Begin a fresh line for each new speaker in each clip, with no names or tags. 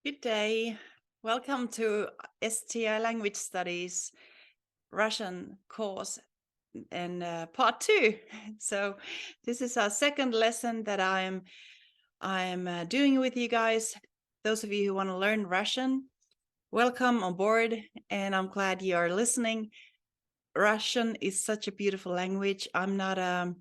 Good day. Welcome to STI Language Studies Russian course and part 2. So this is our second lesson that I'm doing with you guys. Those of you who want to learn Russian, welcome on board, and I'm glad you are listening. Russian is such a beautiful language. I'm not a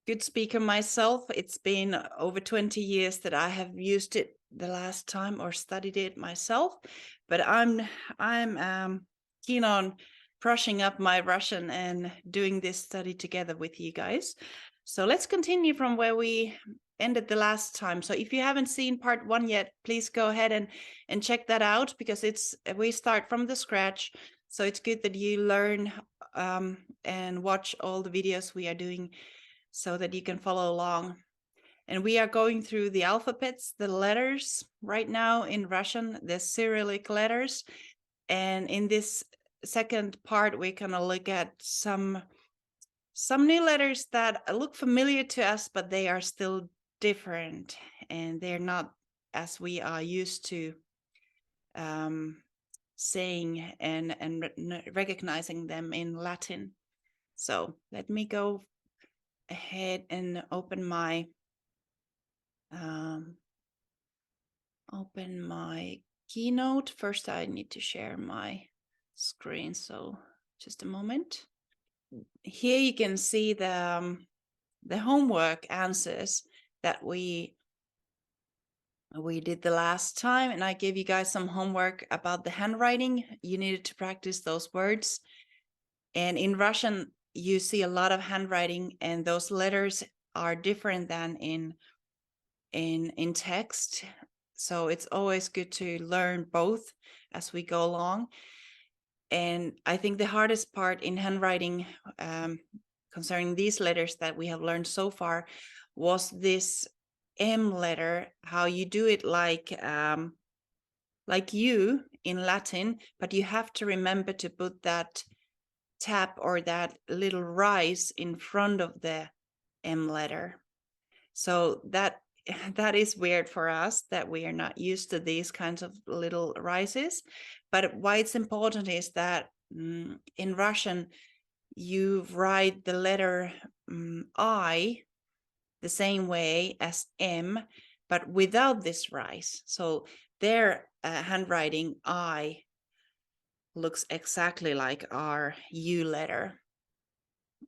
good speaker myself. It's been over 20 years that I have used it the last time or studied it myself, but I'm keen on brushing up my Russian and doing this study together with you guys. So let's continue from where we ended the last time. So if you haven't seen part 1 yet, please go ahead and check that out, because we start from the scratch. So it's good that you learn and watch all the videos we are doing so that you can follow along. And we are going through the alphabets, the letters right now in Russian, the Cyrillic letters. And in this second part, we're going to look at some new letters that look familiar to us, but they are still different, and they're not as we are used to saying and recognizing them in Latin. So let me go ahead and open my keynote. First, I need to share my screen, so just a moment. Here you can see the homework answers that we did the last time, and I gave you guys some homework about the handwriting. You needed to practice those words, and in Russian you see a lot of handwriting, and those letters are different than in text. So it's always good to learn both as we go along. And I think the hardest part in handwriting concerning these letters that we have learned so far was this M letter, how you do it like U in Latin, but you have to remember to put that tap or that little rise in front of the M letter. So that is weird for us, that we are not used to these kinds of little rises. But why it's important is that in Russian, you write the letter I the same way as M, but without this rise. So their handwriting I looks exactly like our U letter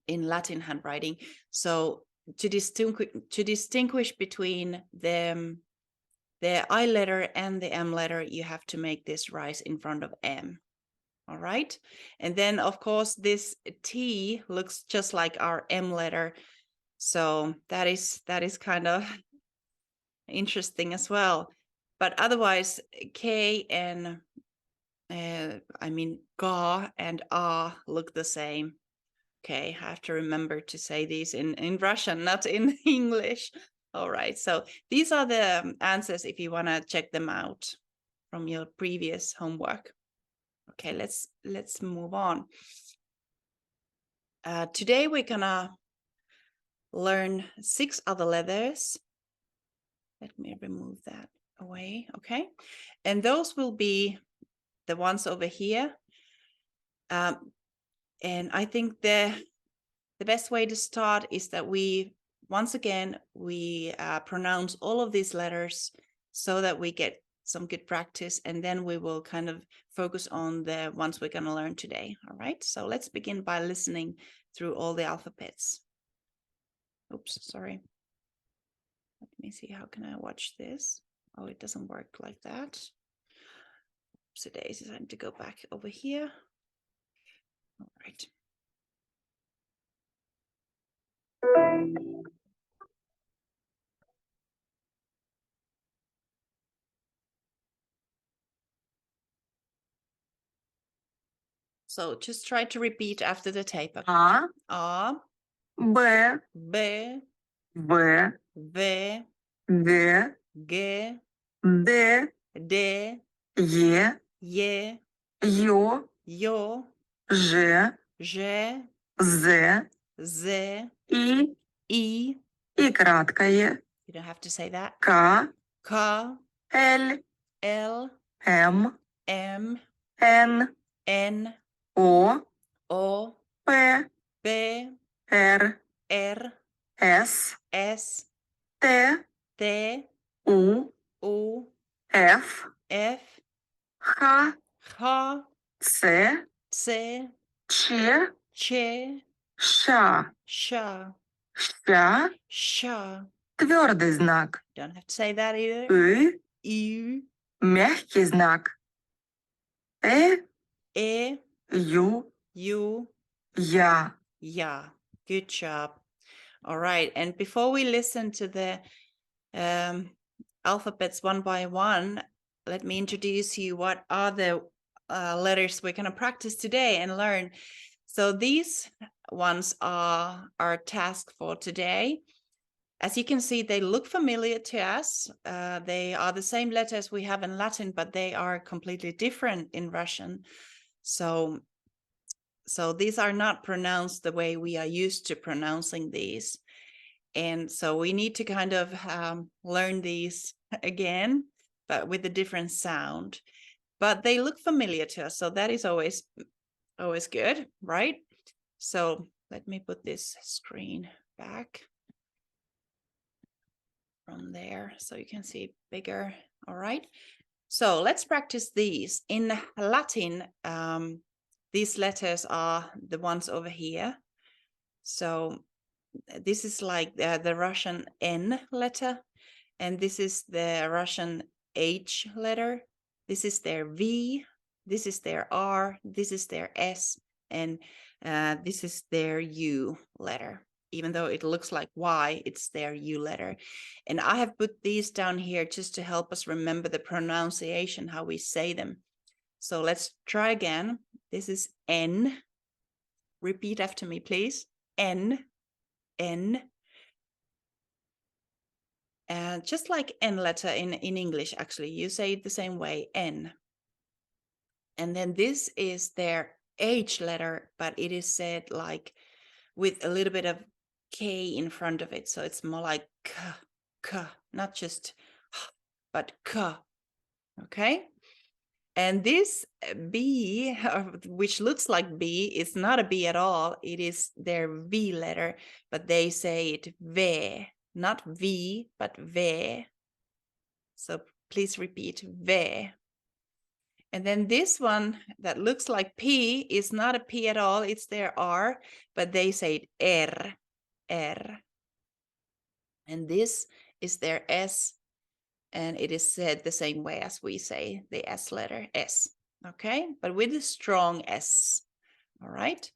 in Latin handwriting. So to distinguish between the I letter and the M letter, you have to make this rise in front of M. All right. And then, of course, this T looks just like our M letter. So that is kind of interesting as well. But otherwise, K and Ga and A look the same. Okay, I have to remember to say these in Russian, not in English. All right, so these are the answers if you want to check them out from your previous homework. Okay, let's move on. Today we're gonna learn 6 other letters. Let me remove that away. Okay, and those will be the ones over here. And I think the best way to start is that we pronounce all of these letters so that we get some good practice, and then we will kind of focus on the ones we're going to learn today. All right, so let's begin by listening through all the alphabets. Oops, sorry. Let me see, how can I watch this? Oh, it doesn't work like that. So daisies, I need to go back over here. All right. So just try to repeat after the tape.
А,
A,
Б,
B,
В,
V,
Г,
G,
Д,
D,
Е,
Y,
Ё,
Yo,
Ж,
Ž,
З,
Z,
И
I.
и краткое
You don't have to say that.
К,
K,
Л,
L,
M,
M,
N,
N,
O,
O,
P,
P,
R,
R,
S,
S,
T,
T,
U,
U,
F,
F,
H,
H,
C,
C,
Ч,
Ч,
Ш,
Ш,
Щ,
Ш.
твердый знак.
Don't have to say that either.
И,
U,
мягкий знак.
E,
Ю,
U,
Я.
Ya. Good job. All right. And before we listen to the alphabets one by one, let me introduce you what are the letters we're going to practice today and learn. So these ones are our task for today. As you can see, they look familiar to us. They are the same letters we have in Latin, but they are completely different in Russian. So these are not pronounced the way we are used to pronouncing these. And so we need to kind of learn these again, but with a different sound. But they look familiar to us, so that is always good, right? So let me put this screen back from there so you can see it bigger. All right. So let's practice these. In Latin, these letters are the ones over here. So this is like the Russian N letter, and this is the Russian H letter. This is their V, this is their R, this is their S, and this is their U letter. Even though it looks like Y, it's their U letter. And I have put these down here just to help us remember the pronunciation, how we say them. So let's try again. This is N. Repeat after me, please. N, N. And just like N letter in English, actually, you say it the same way, N. And then this is their H letter, but it is said like with a little bit of K in front of it. So it's more like K, not just H, but K. Okay. And this B, which looks like B, is not a B at all. It is their V letter, but they say it V, not V, but V. So please repeat V. And then this one that looks like P is not a P at all. It's their R, but they say it R, R. And this is their S, and it is said the same way as we say the S letter, S. Okay, but with a strong S. All right.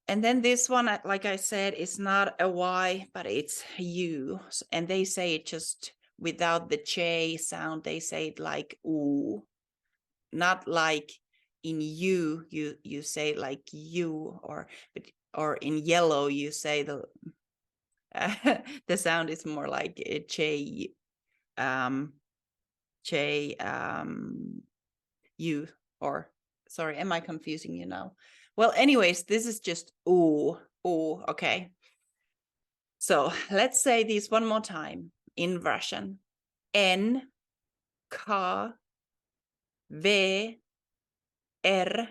And then this one, like I said, is not a Y, but it's U. And they say it just without the J sound. They say it like ooh, not like in you say like you, or in yellow you say the the sound is more like a J U, or sorry, am I confusing you now? Well, anyways, this is just ooh, ooh, okay. So let's say this one more time in Russian. N, K, V, R,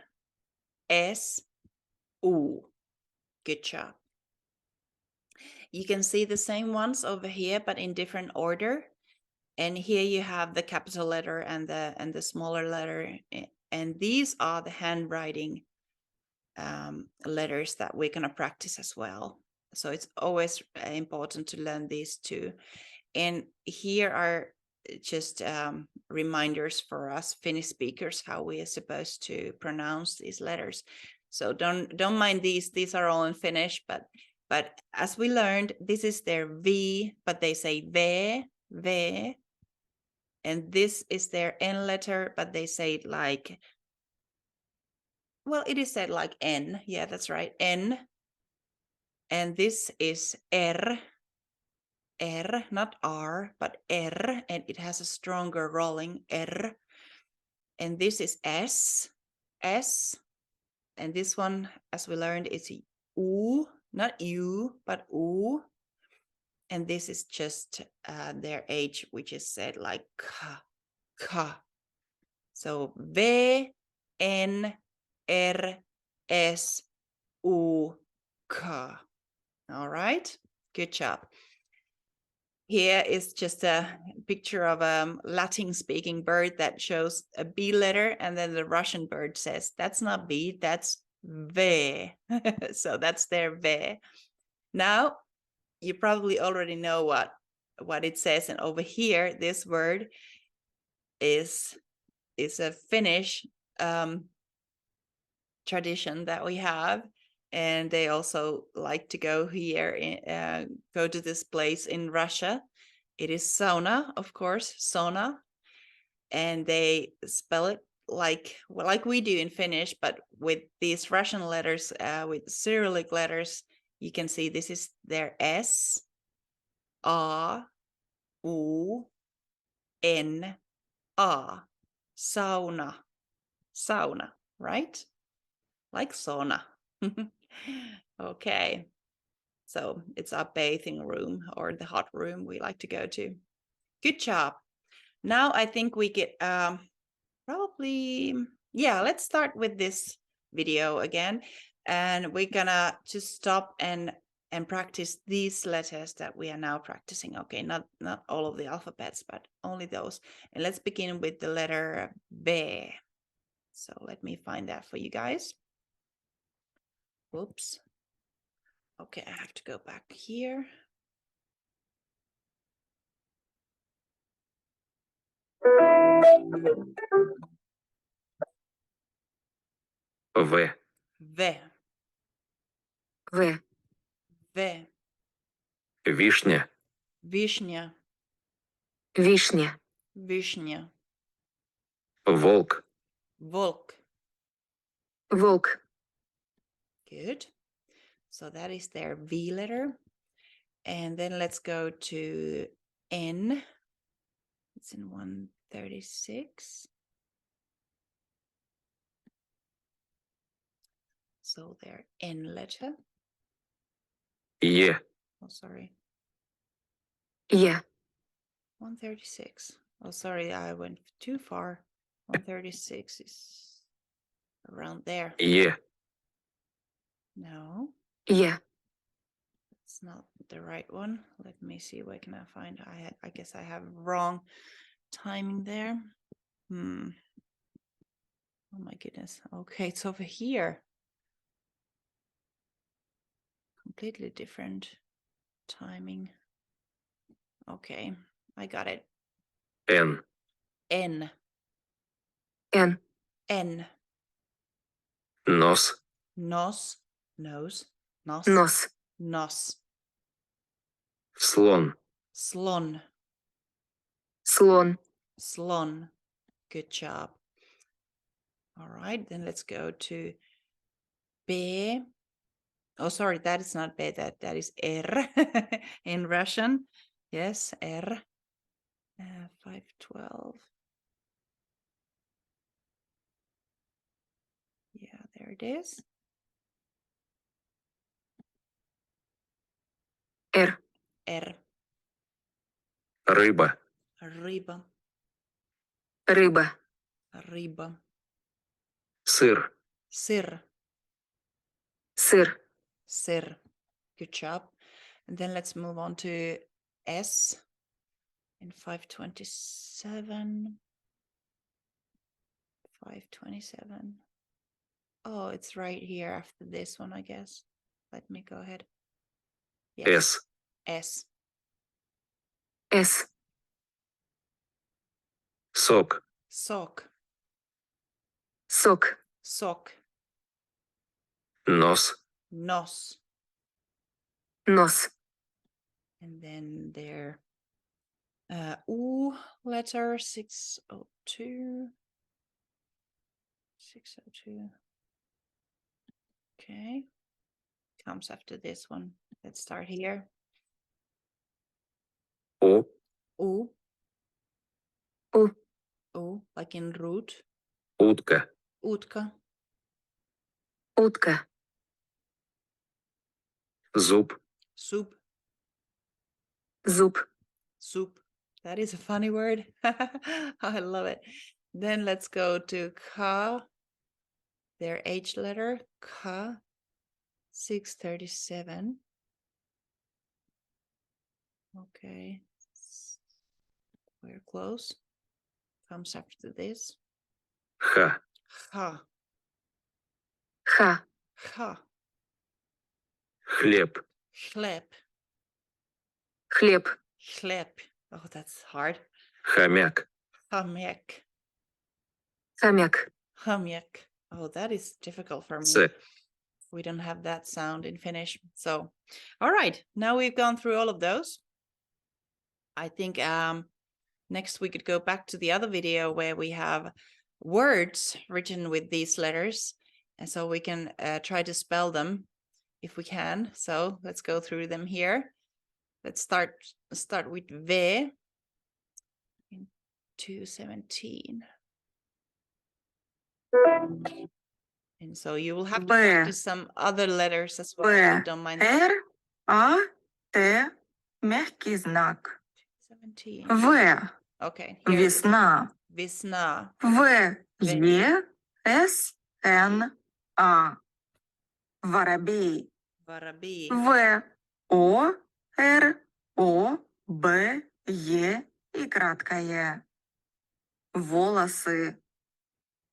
S, U. Good job. You can see the same ones over here, but in different order. And here you have the capital letter and the smaller letter. And these are the handwriting letters that we're going to practice as well. So it's always important to learn these two. And here are just reminders for us Finnish speakers how we are supposed to pronounce these letters. So don't mind these are all in Finnish, but as we learned, this is their V, but they say V. And this is their N letter, but they say it like, well, it is said like N. Yeah, that's right, N. And this is R, not R, but R, and it has a stronger rolling R. And this is S, and this one, as we learned, is U, not U, but U. And this is just their H, which is said like K, So V, N, R, S, U, K. All right, good job. Here is just a picture of a Latin-speaking bird that shows a B letter, and then the Russian bird says, that's not B, that's V. So that's their V. Now, you probably already know what it says, and over here, this word is a Finnish tradition that we have, and they also like to go here, go to this place in Russia. It is sauna, of course, sauna, and they spell it like we do in Finnish, but with these Russian letters, with Cyrillic letters. You can see this is their S, A, U, N, A, sauna, sauna, right? Like sauna. Okay, so it's a bathing room, or the hot room we like to go to. Good job. Now I think we get probably, yeah, let's start with this video again, and we're gonna just stop and practice these letters that we are now practicing. Okay, not all of the alphabets, but only those. And let's begin with the letter B. So let me find that for you guys. Whoops. Okay, I have to go back here.
В.
V,
В.
V,
Вишня.
Vishnya,
Вишня.
Vishnya,
Волк.
Volk.
Волк.
Good. So that is their V letter. And then let's go to N. It's in 136. So their N letter.
Е.
Oh, sorry.
Е.
136. Oh, sorry, I went too far. 136 is around there.
Е.
No,
Е.
it's not the right one. Let me see what can I find. I guess I have wrong timing there. Oh my goodness. Okay, it's over here. Completely different timing. Okay, I got it.
Н.
N,
Н.
N,
Нос.
nos, nose, nos,
Нос.
nos,
Слон.
slon,
Слон.
slon. Good job. All right, then let's go to B. Oh, sorry, that is not B, that is R in Russian. Yes, R. 512. Yeah, there it is.
Р.
R.
Рыба.
Рыба,
Рыба.
рыба.
Сыр.
Сыр,
Сыр.
sir. Good job. And then let's move on to S in 527. 527. Oh, it's right here after this one, I guess. Let me go ahead. Yes.
С.
S.
С.
Сок.
Sock,
Сок.
sock.
Нос.
Nos.
Нос.
And then their U letter 602. 602. Okay. Comes after this one. Let's start here.
У.
U.
У.
U, like in root.
Утка.
Utka.
Утка.
Зуб.
Soup.
Зуб.
Soup. That is a funny word. I love it. Then let's go to K, their H letter, K, 637. Okay, we're close. Comes after this.
Х.
Ха,
Ха.
ха,
Хлеб.
хлеб,
Хлеб.
хлеб. Oh, that's hard.
Хомяк.
Хамьяк,
Хомяк.
хамьяк. Oh, that is difficult for me.
Ц.
We don't have that sound in Finnish. So, all right, now we've gone through all of those. I think next we could go back to the other video where we have words written with these letters. And so we can try to spell them if we can. So let's go through them here. Let's start with V in 217. And so you will have to
V.
practice some other letters as well, if you don't mind.
Р, А, Т, мягкий знак.
17.
В.
Okay. Here it is.
Весна.
Весна.
В, Е, С, Н, А. Воробей.
Воробей.
В, О, Р, О, Б, Е и краткое. Волосы.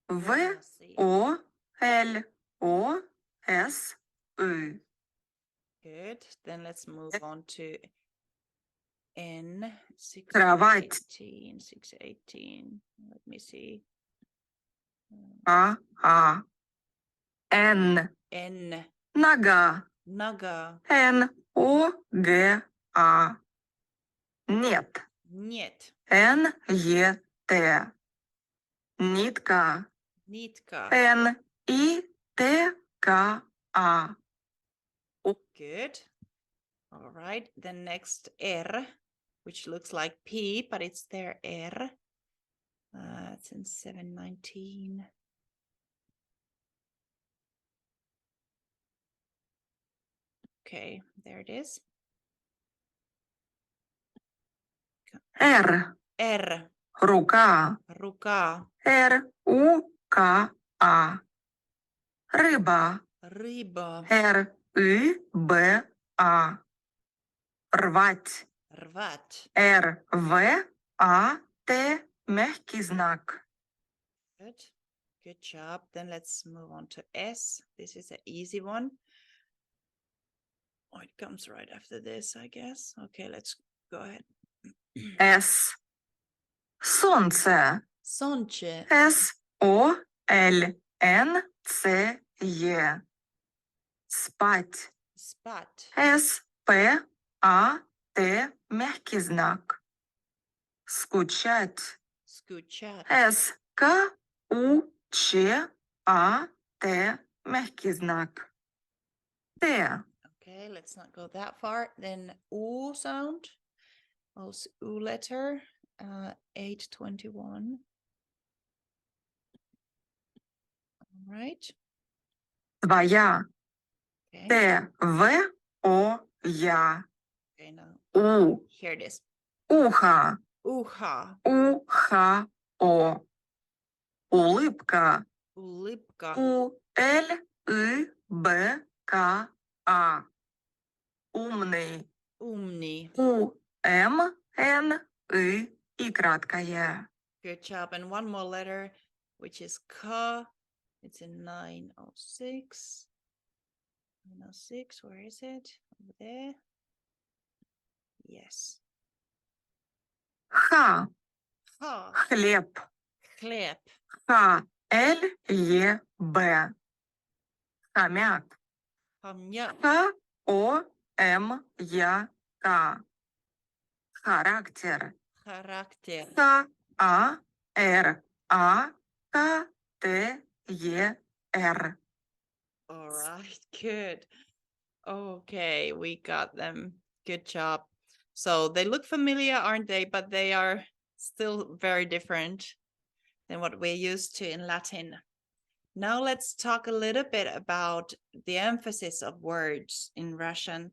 В,
Волосы.
О, Л, О, С, И.
Good. Then let's move on to N.
Кровать.
618. 618. Let me see.
А, Н.
N.
Нога.
Нога.
Н, О, Г, А. Нет.
Нет.
Н, Е, Т. Нитка.
Нитка.
Н, И, Т, К, А.
Good. All right. Then next R, which looks like P, but it's their R. It's in 719. Okay, there it is.
Р.
R.
Рука.
Рука.
Р, У, К, А. Рыба.
Рыба.
Р, И, Б, А. Рвать.
Рвать.
Р, В, А, Т, мягкий знак.
Good. Good job. Then let's move on to S. This is an easy one. Oh, it comes right after this, I guess. Okay, let's go ahead.
С. Солнце.
Солнце.
С, О, Л, Н, Ц, Е. Спать.
Спать.
С, П, А, Т, мягкий знак. Скучать.
Скучать.
С, К, У, Ч, А, Т, мягкий знак. Т.
Okay, let's not go that far. Then U sound. Also U letter. 821. All right.
Твоя.
Okay.
Т, В, О, Я.
Okay, now
У.
here it is.
Ухо.
Уха.
У, Х, О. Улыбка.
Улыбка.
У, Л, И, Б, К, А. Умный.
Умный.
У, М, Н, И краткое.
Good job. And one more letter, which is K. It's in 906. 906, where is it? Over there. Yes.
Х.
Ха.
Хлеб.
Хлеб.
Х, Л, Е, Б. Хомяк.
Хамьяк.
Х, О, М, Я, К. Характер.
Характер.
Х, А, Р, А, К, Т, Е, Р.
All right, good. Okay, we got them. Good job. So they look familiar, aren't they? But they are still very different than what we're used to in Latin. Now let's talk a little bit about the emphasis of words in Russian.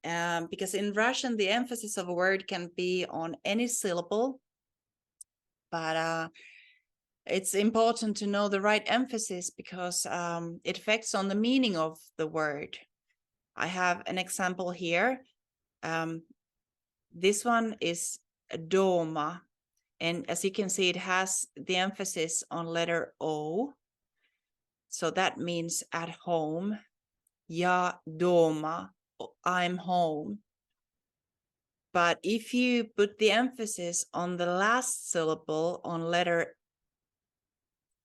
Because in Russian, the emphasis of a word can be on any syllable, but it's important to know the right emphasis because it affects on the meaning of the word. I have an example here. This one is doma, and as you can see, it has the emphasis on letter O. So that means at home. Ja doma, I'm home. But if you put the emphasis on the last syllable on letter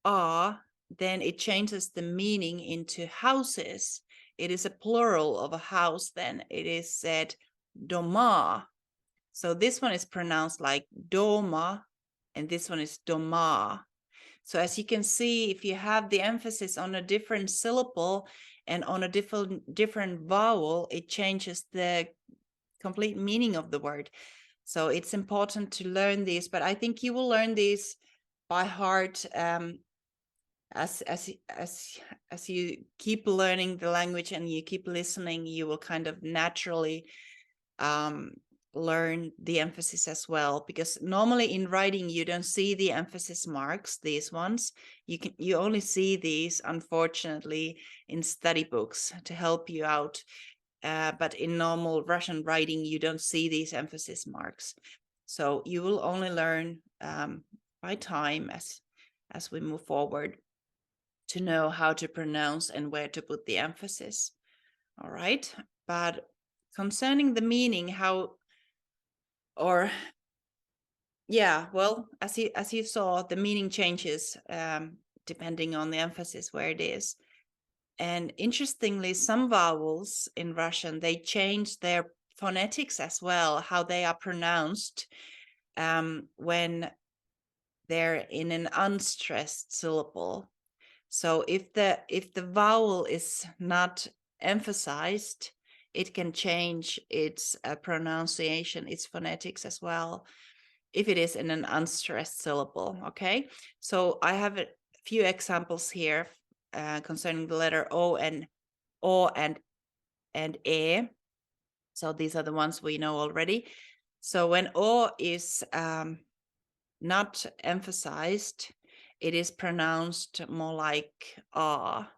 A, then it changes the meaning into houses. It is a plural of a house then. It is said doma. So this one is pronounced like doma, and this one is doma. So as you can see, if you have the emphasis on a different syllable and on a different vowel, it changes the complete meaning of the word. So it's important to learn these, but I think you will learn these by heart as you keep learning the language and you keep listening. You will kind of naturally learn the emphasis as well, because normally in writing you don't see the emphasis marks, these ones. You only see these, unfortunately, in study books to help you out. But in normal Russian writing, you don't see these emphasis marks. So you will only learn by time as we move forward to know how to pronounce and where to put the emphasis. All right. But concerning the meaning, as you saw, the meaning changes depending on the emphasis where it is. And interestingly, some vowels in Russian, they change their phonetics as well, how they are pronounced when they're in an unstressed syllable. So if the vowel is not emphasized, it can change its pronunciation, its phonetics as well, if it is in an unstressed syllable. Okay, so I have a few examples here concerning the letter O and E. So these are the ones we know already. So when O is not emphasized, it is pronounced more like ah.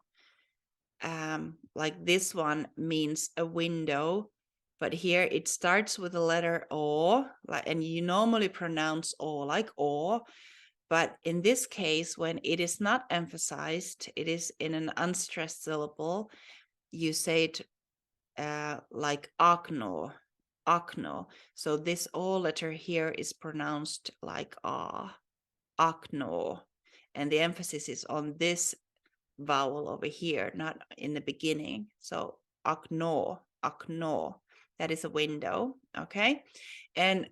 Like this one means a window, but here it starts with the letter O, and you normally pronounce O like O. But in this case, when it is not emphasized, it is in an unstressed syllable, you say it like okno, okno. So this O letter here is pronounced like ah, okno. And the emphasis is on this vowel over here, not in the beginning. So okno, okno, that is a window. Okay. And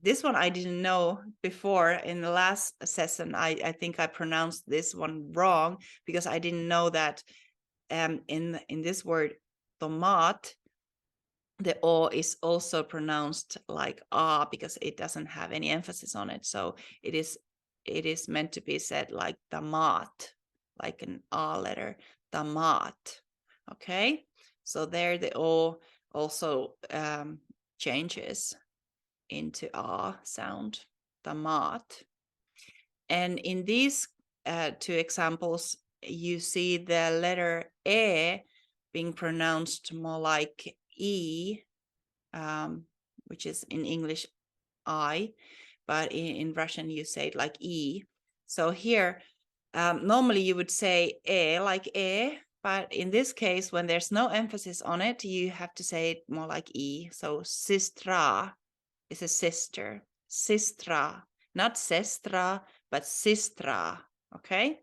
this one I didn't know before. In the last session, I think I pronounced this one wrong because I didn't know that in this word tomat, the O is also pronounced like ah because it doesn't have any emphasis on it. So it is meant to be said like damat, like an ah letter, damat. Okay, so there the O also changes into ah sound, damat. And in these two examples, you see the letter E being pronounced more like E, which is in English I, but in Russian you say it like E. So here, normally you would say E like E, but in this case, when there's no emphasis on it, you have to say it more like E. So sistra is a sister, sistra, not sestra, but sistra, okay?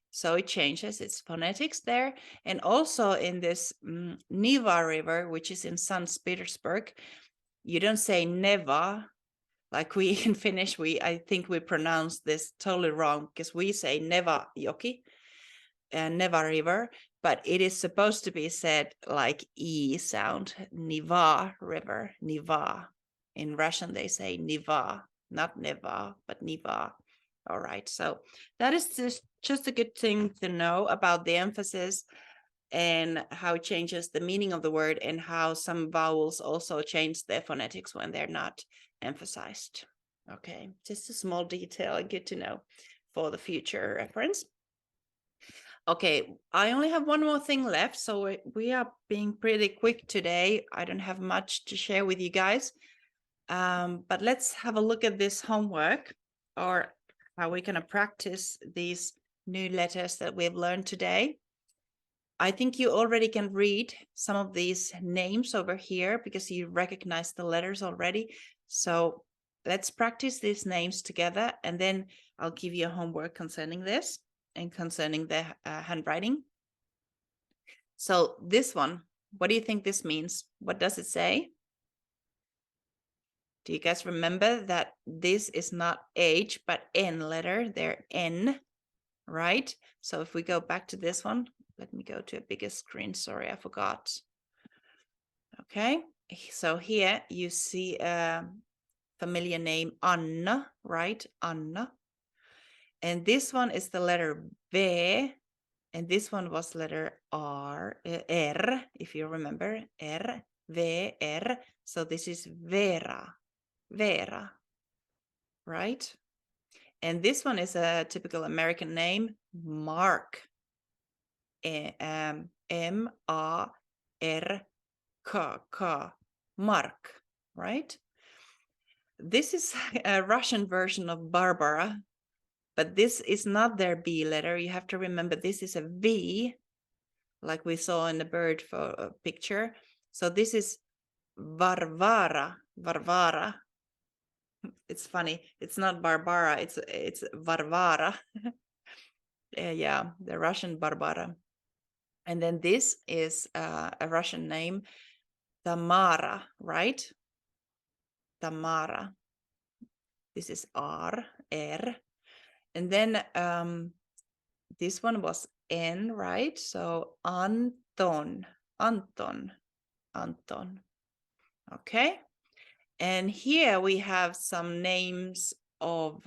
So it changes its phonetics there. And also in this Neva River, which is in St. Petersburg, you don't say Neva like we in Finnish. I think we pronounce this totally wrong because we say Neva Joki and Neva River, but it is supposed to be said like E sound, Niva River, Niva. In Russian, they say Niva, not Neva, but Niva. All right, so that is just a good thing to know about the emphasis and how it changes the meaning of the word and how some vowels also change their phonetics when they're not emphasized. Okay, just a small detail, good to know. for the future reference. Okay, I only have one more thing left, so we are being pretty quick today. I don't have much to share with you guys, but let's have a look at this homework, or how we're going to practice these new letters that we've learned today. I think you already can read some of these names over here because you recognize the letters already. So let's practice these names together, and then I'll give you a homework concerning this and concerning the handwriting. So this one, what do you think this means? What does it say? Do you guys remember that this is not H, but N letter? They're N, right? So if we go back to this one, let me go to a bigger screen. Sorry, I forgot. Okay, so here you see a familiar name, Anna, right? Anna. And this one is the letter V, and this one was letter R, if you remember, R, V, R. So this is Vera, Vera, right? And this one is a typical American name, Mark, M-A-R-K, Mark, right? This is a Russian version of Barbara, but this is not their B letter. You have to remember this is a V, like we saw in the bird picture. So this is Varvara, Varvara. It's funny. It's not Barbara. It's Varvara. Yeah, the Russian Barbara. And then this is a Russian name, Tamara, right? Tamara. This is R. And then this one was N, right? So Anton, Anton, Anton. Okay. And here we have some names of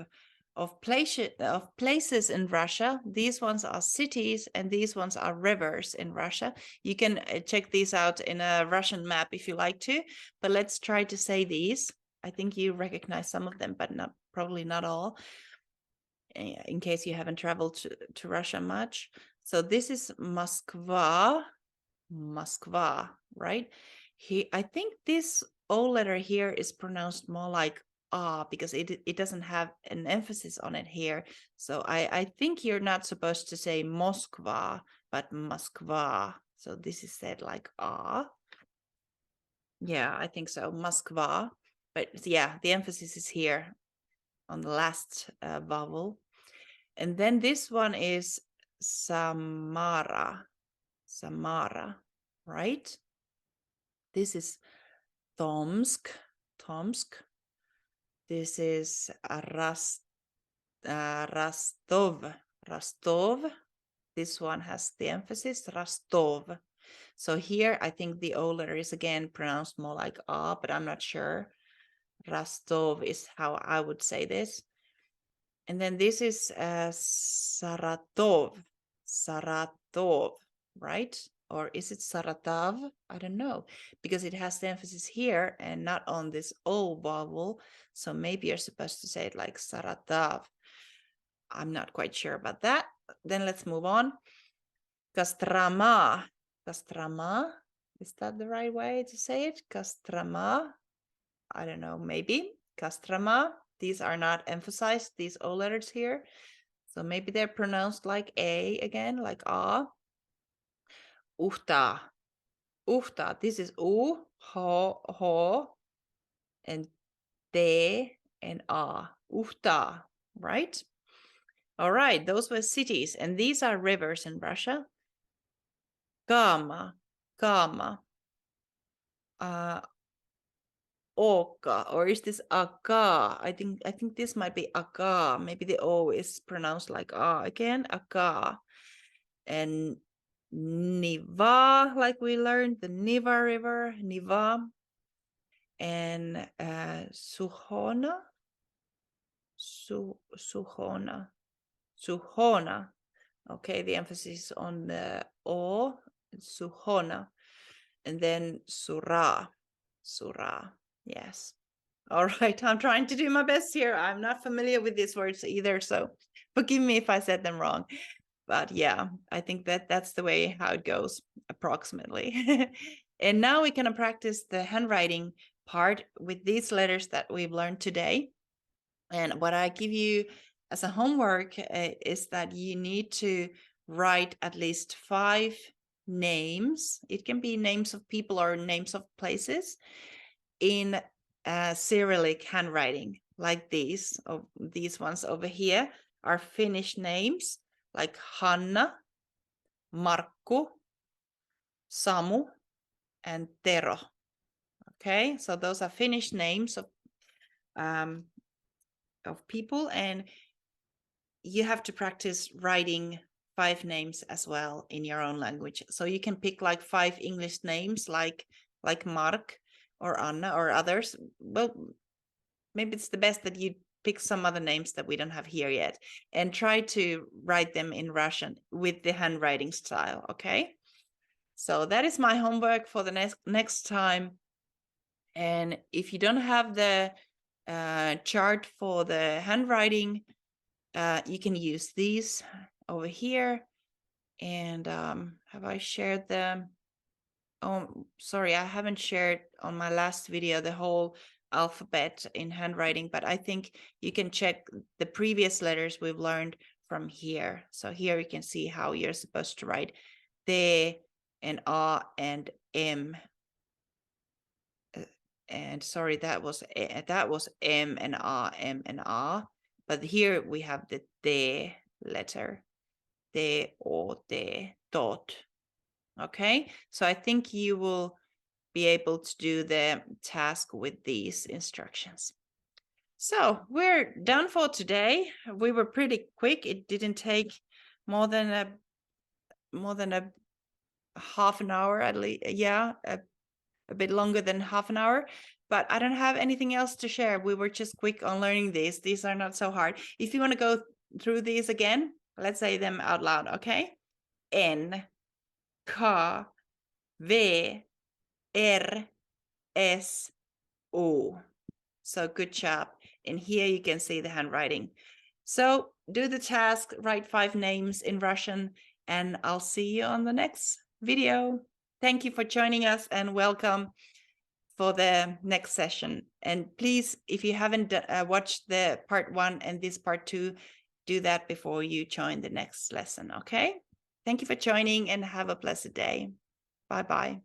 places in Russia. These ones are cities and these ones are rivers in Russia. You can check these out in a Russian map if you like to, but let's try to say these. I think you recognize some of them, but probably not all, in case you haven't traveled to Russia much. So this is Moskva, Moskva, right? I think this O letter here is pronounced more like ah, because it doesn't have an emphasis on it here. So I think you're not supposed to say Moskva, but Moskva. So this is said like ah. Yeah, I think so, Moskva. But yeah, the emphasis is here on the last vowel. And then this one is Samara, Samara, right? This is Tomsk, Tomsk. This is Rostov, Rostov. This one has the emphasis, Rostov. So here, I think the O letter is again pronounced more like A, but I'm not sure. Rostov is how I would say this. And then this is Saratov, Saratov, right? Or is it Saratov? I don't know, because it has the emphasis here and not on this O vowel. So maybe you're supposed to say it like Saratov. I'm not quite sure about that. Then let's move on. Kostroma, Kostroma. Is that the right way to say it? Kostroma. I don't know, maybe. Kostroma. These are not emphasized, these O letters here. So maybe they're pronounced like A again, like A. Uhta. Uhta. This is U, Ho, and Te, and A. Uhta, right? All right, those were cities. And these are rivers in Russia. Kama, Kama. Oka, or is this Aka? I think this might be Aka. Maybe the O is pronounced like A again, Aka. And Niva, like we learned, the Niva River, Niva. And Suhona, Suhona, Suhona. Okay, the emphasis on the O, Suhona. And then Sura, Sura. Yes. All right. I'm trying to do my best here. I'm not familiar with these words either, so Forgive me if I said them wrong. But yeah, I think that's the way how it goes approximately. And now we're going to practice the handwriting part with these letters that we've learned today. And what I give you as a homework is that you need to write at least 5 names. It can be names of people or names of places in Cyrillic handwriting, like these ones over here are Finnish names like Hanna, Markku, Samu, and Tero. Okay, so those are Finnish names of people, and you have to practice writing 5 names as well in your own language. So you can pick like 5 English names like Mark or Anna or others. Well, maybe it's the best that you pick some other names that we don't have here yet and try to write them in Russian with the handwriting style. Okay, so that is my homework for the next time. And if you don't have the chart for the handwriting, you can use these over here. And have I shared them? Oh, sorry, I haven't shared on my last video the whole alphabet in handwriting, but I think you can check the previous letters we've learned from here. So here you can see how you're supposed to write the and A and M. And sorry, that was M and A, M and A. But here we have the D letter, D or D dot. Okay, so I think you will be able to do the task with these instructions. So we're done for today. We were pretty quick. It didn't take more than a half an hour at least. Yeah, a bit longer than half an hour. But I don't have anything else to share. We were just quick on learning these. These are not so hard. If you want to go through these again, let's say them out loud, okay? N, K, V, R, S, O. So good job. And here you can see the handwriting. So do the task, write 5 names in Russian, and I'll see you on the next video. Thank you for joining us and welcome for the next session. And please, if you haven't watched the part 1 and this part 2, do that before you join the next lesson, okay? Thank you for joining and have a blessed day. Bye-bye.